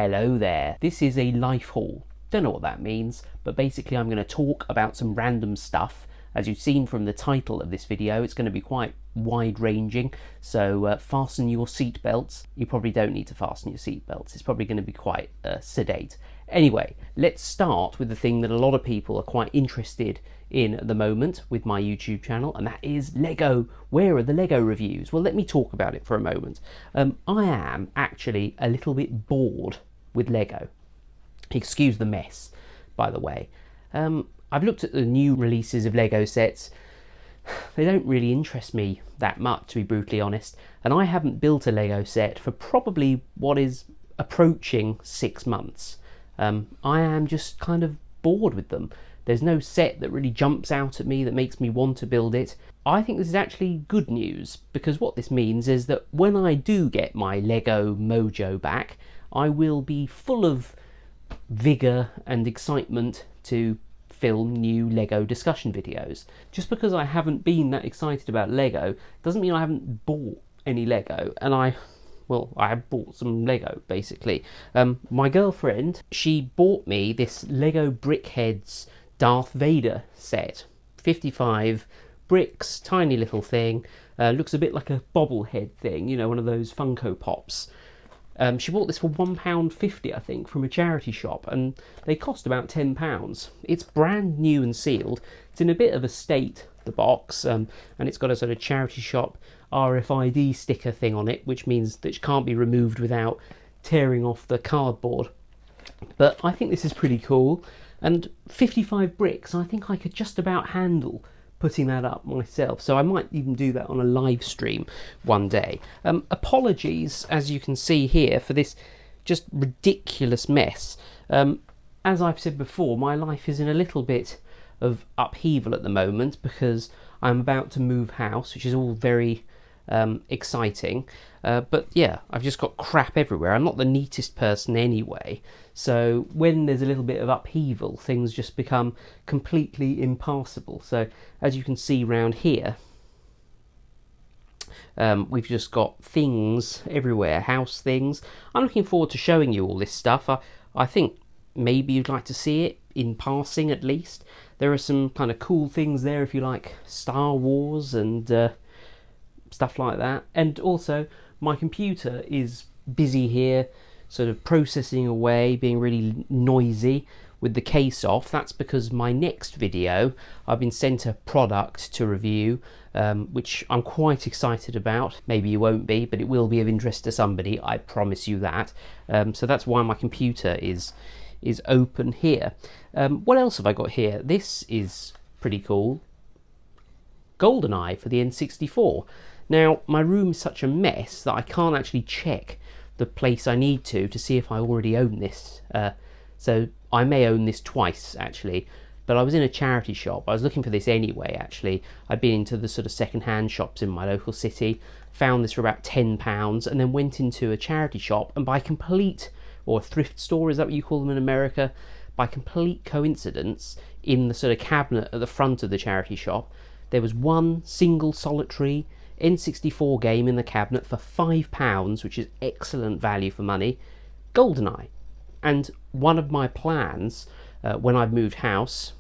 Hello there, this is a life haul. Don't know what that means, but basically I'm going to talk about some random stuff. As you've seen from the title of this video, it's going to be quite wide-ranging, so fasten your seatbelts. You probably don't need to fasten your seatbelts, it's probably going to be quite sedate. Anyway, let's start with the thing that a lot of people are quite interested in at the moment with my YouTube channel, and that is Lego. Where are the Lego reviews? Well, let me talk about it for a moment. I am actually a little bit bored with Lego. Excuse the mess, by the way. I've looked at the new releases of Lego sets. They don't really interest me that much, to be brutally honest, and I haven't built a Lego set for probably what is approaching 6 months. I am just kind of bored with them. There's no set that really jumps out at me that makes me want to build it. I think this is actually good news, because what this means is that when I do get my Lego mojo back, I will be full of vigour and excitement to film new Lego discussion videos. Just because I haven't been that excited about Lego doesn't mean I haven't bought any Lego, and I have bought some Lego, basically. My girlfriend, she bought me this Lego Brickhead's Darth Vader set. 55 bricks, tiny little thing. Looks a bit like a bobblehead thing, you know, one of those Funko Pops. She bought this for £1.50, I think, from a charity shop, and they cost about £10. It's brand new and sealed. It's in a bit of a state, the box, and it's got a sort of charity shop RFID sticker thing on it, which means that it can't be removed without tearing off the cardboard. But I think this is pretty cool, and 55 bricks, I think I could just about handle putting that up myself, so I might even do that on a live stream one day. Apologies, as you can see here, for this just ridiculous mess. As I've said before, my life is in a little bit of upheaval at the moment because I'm about to move house, which is all very exciting, but yeah, I've just got crap everywhere. I'm not the neatest person anyway, so when there's a little bit of upheaval, things just become completely impassable. So as you can see round here, we've just got things everywhere, house things. I'm looking forward to showing you all this stuff. I think maybe you'd like to see it in passing at least. There are some kind of cool things there if you like Star Wars and stuff like that. And also my computer is busy here, sort of processing away, being really noisy with the case off. That's because my next video, I've been sent a product to review, which I'm quite excited about. Maybe you won't be, but it will be of interest to somebody, I promise you that. So that's why my computer is open here. What else have I got here? This is pretty cool. GoldenEye for the N64. Now, my room is such a mess that I can't actually check the place I need to see if I already own this. So I may own this twice, actually. But I was in a charity shop. I was looking for this anyway, actually. I'd been into the sort of second-hand shops in my local city, found this for about £10, and then went into a charity shop, and by complete, or a thrift store, is that what you call them in America? By complete coincidence, in the sort of cabinet at the front of the charity shop, there was one single solitary N64 game in the cabinet for £5, which is excellent value for money, GoldenEye. And one of my plans, when I've moved house,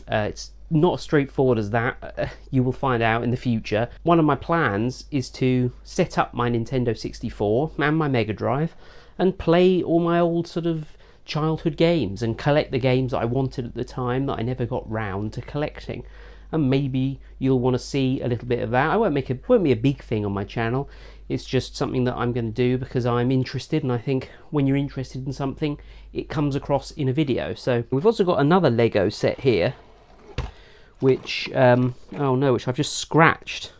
it's not as straightforward as that, you will find out in the future. One of my plans is to set up my Nintendo 64 and my Mega Drive and play all my old sort of childhood games and collect the games that I wanted at the time that I never got round to collecting. And maybe you'll want to see a little bit of that. It won't be a big thing on my channel. It's just something that I'm going to do because I'm interested, and I think when you're interested in something, it comes across in a video. So we've also got another Lego set here, which which I've just scratched.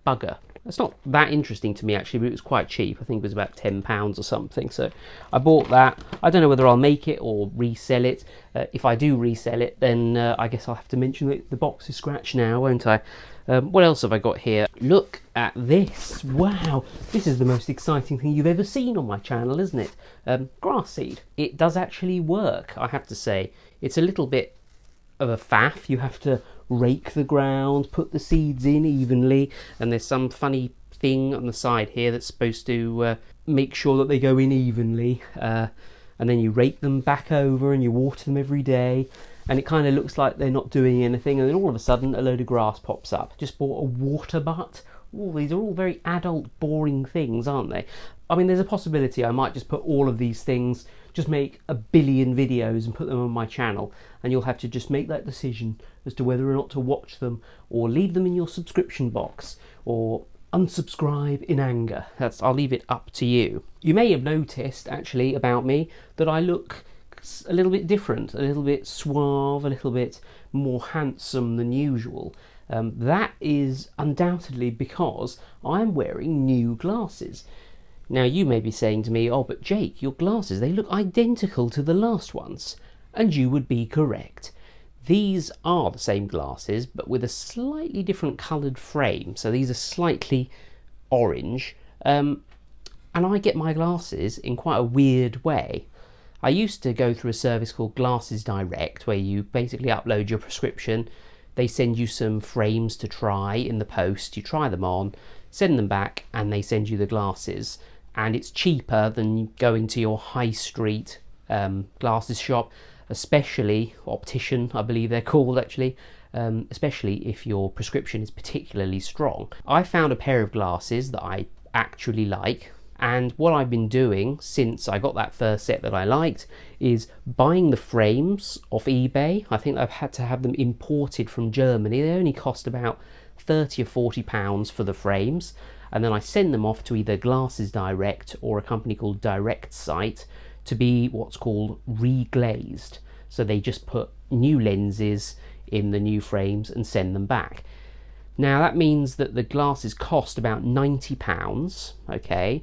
Bugger. It's not that interesting to me actually, but it was quite cheap. I think it was about £10 or something. So I bought that. I don't know whether I'll make it or resell it. If I do resell it, then I guess I'll have to mention that the box is scratched now, won't I? What else have I got here? Look at this. Wow, this is the most exciting thing you've ever seen on my channel, isn't it? Grass seed. It does actually work, I have to say. It's a little bit of a faff. You have to rake the ground, put the seeds in evenly, and there's some funny thing on the side here that's supposed to make sure that they go in evenly, and then you rake them back over and you water them every day, and it kind of looks like they're not doing anything, and then all of a sudden a load of grass pops up. Just bought a water butt. Oh, these are all very adult, boring things, aren't they? I mean, there's a possibility I might just put all of these things, just make a billion videos and put them on my channel, and you'll have to just make that decision as to whether or not to watch them, or leave them in your subscription box, or unsubscribe in anger. I'll leave it up to you. You may have noticed, actually, about me, that I look a little bit different, a little bit suave, a little bit more handsome than usual. That is undoubtedly because I'm wearing new glasses. Now you may be saying to me, oh but Jake, your glasses, they look identical to the last ones. And you would be correct. These are the same glasses but with a slightly different coloured frame. So these are slightly orange, and I get my glasses in quite a weird way. I used to go through a service called Glasses Direct, where you basically upload your prescription. They send you some frames to try in the post. You try them on, send them back, and they send you the glasses. And it's cheaper than going to your high street glasses shop, especially optician, I believe they're called actually, especially if your prescription is particularly strong. I found a pair of glasses that I actually like. And what I've been doing since I got that first set that I liked is buying the frames off eBay. I think I've had to have them imported from Germany. They only cost about £30 or £40 for the frames. And then I send them off to either Glasses Direct or a company called Direct Sight to be what's called reglazed. So they just put new lenses in the new frames and send them back. Now that means that the glasses cost about £90, okay,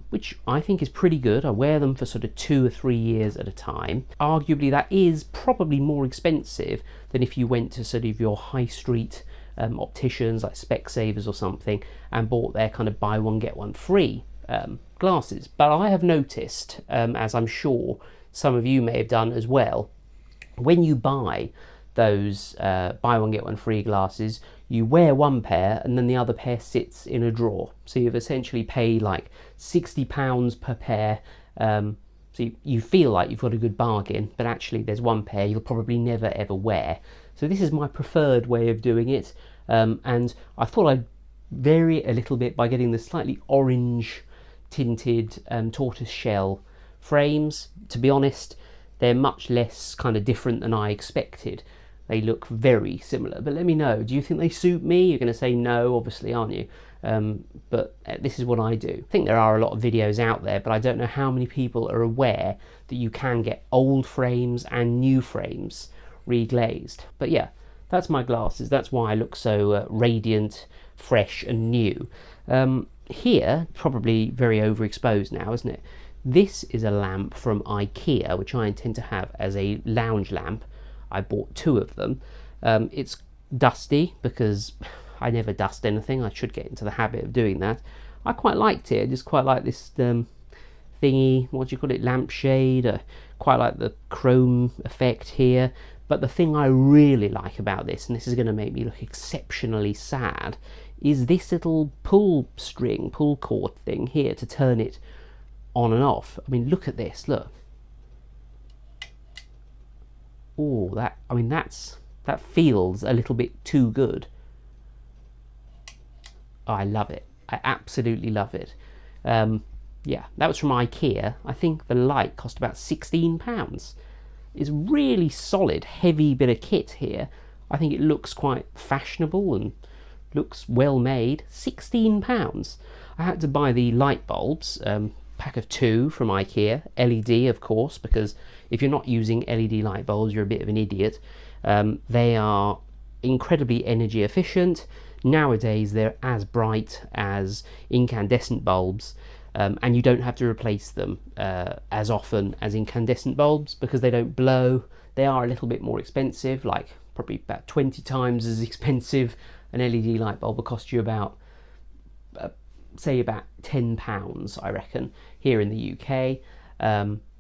which I think is pretty good. I wear them for sort of 2 or 3 years at a time. Arguably that is probably more expensive than if you went to sort of your high street opticians like Specsavers or something and bought their kind of buy one get one free glasses. But I have noticed, as I'm sure some of you may have done as well, when you buy those buy one get one free glasses, you wear one pair and then the other pair sits in a drawer. So you've essentially paid like £60 per pair. So you feel like you've got a good bargain, but actually there's one pair you'll probably never ever wear. So this is my preferred way of doing it, and I thought I'd vary it a little bit by getting the slightly orange tinted tortoise shell frames. To be honest, they're much less kind of different than I expected. They look very similar, but let me know, do you think they suit me? You're going to say no, obviously, aren't you? But this is what I do. I think there are a lot of videos out there, but I don't know how many people are aware that you can get old frames and new frames reglazed. But yeah, that's my glasses. That's why I look so radiant, fresh and new. Here, probably very overexposed now, isn't it? This is a lamp from IKEA, which I intend to have as a lounge lamp. I bought 2 of them. It's dusty because I never dust anything. I should get into the habit of doing that. I quite liked it. I just quite like this thingy, what do you call it, lampshade. Quite like the chrome effect here. But the thing I really like about this, and this is going to make me look exceptionally sad, is this little pull cord thing here to turn it on and off. I mean, look at this, look. Oh, that feels a little bit too good. Oh, I love it. I absolutely love it. Yeah, that was from IKEA. I think the light cost about £16. It's really solid, heavy bit of kit here. I think it looks quite fashionable and looks well made. £16. I had to buy the light bulbs, pack of 2 from IKEA, LED of course, because if you're not using LED light bulbs, you're a bit of an idiot. They are incredibly energy efficient. Nowadays they're as bright as incandescent bulbs, and you don't have to replace them as often as incandescent bulbs because they don't blow. They are a little bit more expensive, like probably about 20 times as expensive. An LED light bulb will cost you about say about £10, I reckon, here in the UK.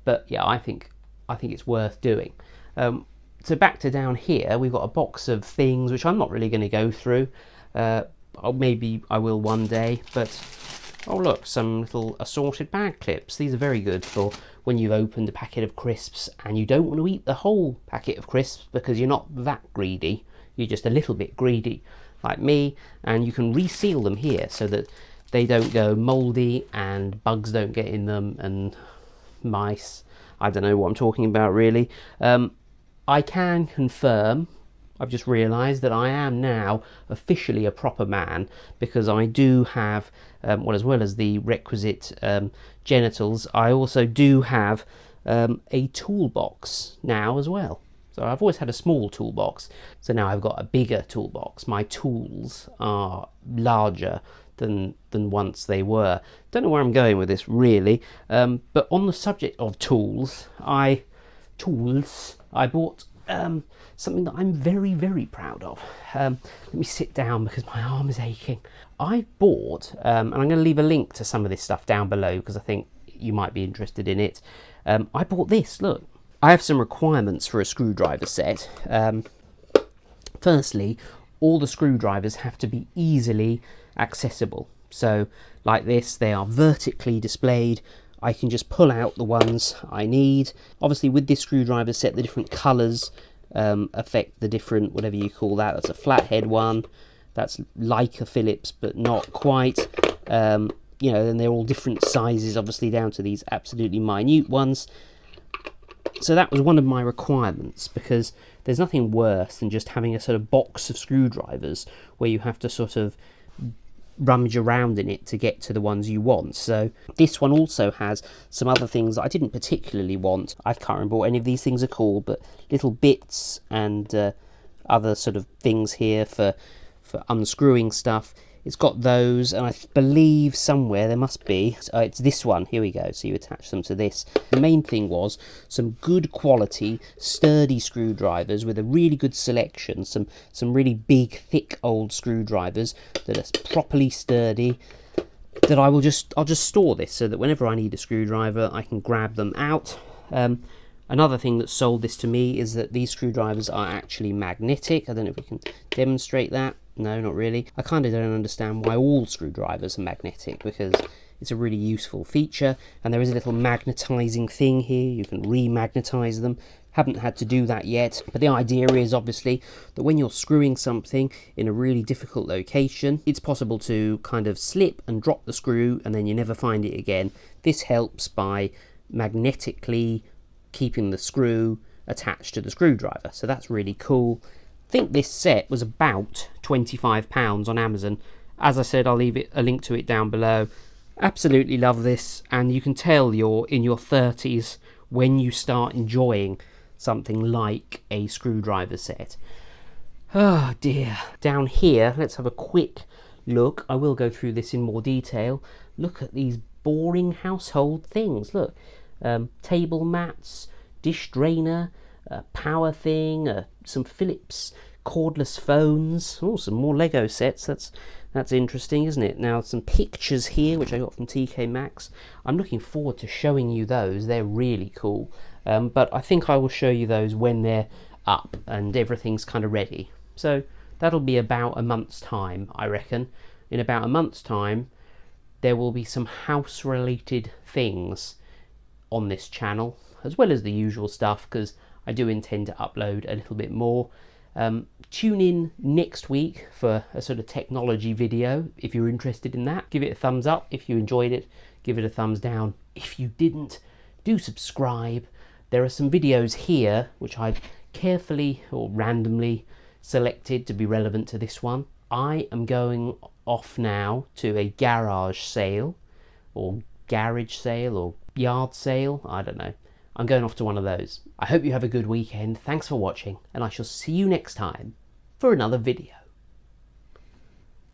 But yeah, I think it's worth doing. So back to down here, we've got a box of things which I'm not really going to go through. maybe I will one day, but oh look, some little assorted bag clips. These are very good for when you've opened a packet of crisps and you don't want to eat the whole packet of crisps because you're not that greedy. You're just a little bit greedy, like me, and you can reseal them here so that they don't go mouldy and bugs don't get in them and mice. I don't know what I'm talking about really. I can confirm, I've just realised that I am now officially a proper man because I do have, well, as well as the requisite genitals, I also do have a toolbox now as well. So I've always had a small toolbox, so now I've got a bigger toolbox. My tools are larger than once they were. Don't know where I'm going with this really, but on the subject of tools, I bought something that I'm very, very proud of. Let me sit down because my arm is aching. I bought, and I'm going to leave a link to some of this stuff down below because I think you might be interested in it. I bought this, look. I have some requirements for a screwdriver set. Firstly, all the screwdrivers have to be easily accessible. So, like this, they are vertically displayed. I can just pull out the ones I need. Obviously, with this screwdriver set, the different colours affect the different, whatever you call that. That's a flathead one. That's like a Phillips, but not quite. You know, and they're all different sizes, obviously, down to these absolutely minute ones. So that was one of my requirements, because there's nothing worse than just having a sort of box of screwdrivers where you have to sort of rummage around in it to get to the ones you want. So this one also has some other things that I didn't particularly want. I can't remember what any of these things are called, but little bits and other sort of things here for unscrewing stuff. It's got those, and I believe somewhere there must be, it's this one, here we go, so you attach them to this. The main thing was some good quality, sturdy screwdrivers with a really good selection, some really big, thick old screwdrivers that are properly sturdy, that I'll just store this so that whenever I need a screwdriver I can grab them out. Another thing that sold this to me is that these screwdrivers are actually magnetic. I don't know if we can demonstrate that. No, not really. I kind of don't understand why all screwdrivers are magnetic, because it's a really useful feature, and there is a little magnetizing thing here. You can remagnetize them. Haven't had to do that yet, but the idea is obviously that when you're screwing something in a really difficult location, it's possible to kind of slip and drop the screw and then you never find it again. This helps by magnetically keeping the screw attached to the screwdriver, so that's really cool. I think this set was about £25 on Amazon. As I said, I'll leave a link to it down below. Absolutely love this, and you can tell you're in your 30s when you start enjoying something like a screwdriver set. Oh dear. Down here, let's have a quick look. I will go through this in more detail. Look at these boring household things. Look, table mats, dish drainer, power thing, some Philips cordless phones. Oh, some more Lego sets. That's interesting, isn't it? Now, some pictures here, which I got from TK Maxx. I'm looking forward to showing you those. They're really cool. But I think I will show you those when they're up and everything's kind of ready. So that'll be about a month's time, I reckon. In about a month's time, there will be some house-related things on this channel, as well as the usual stuff, because I do intend to upload a little bit more. Tune in next week for a sort of technology video if you're interested in that. Give it a thumbs up if you enjoyed it. Give it a thumbs down if you didn't. Do subscribe. There are some videos here which I've carefully or randomly selected to be relevant to this one. I am going off now to a garage sale, or garage sale, or yard sale, I don't know. I'm going off to one of those. I hope you have a good weekend. Thanks for watching, and I shall see you next time for another video.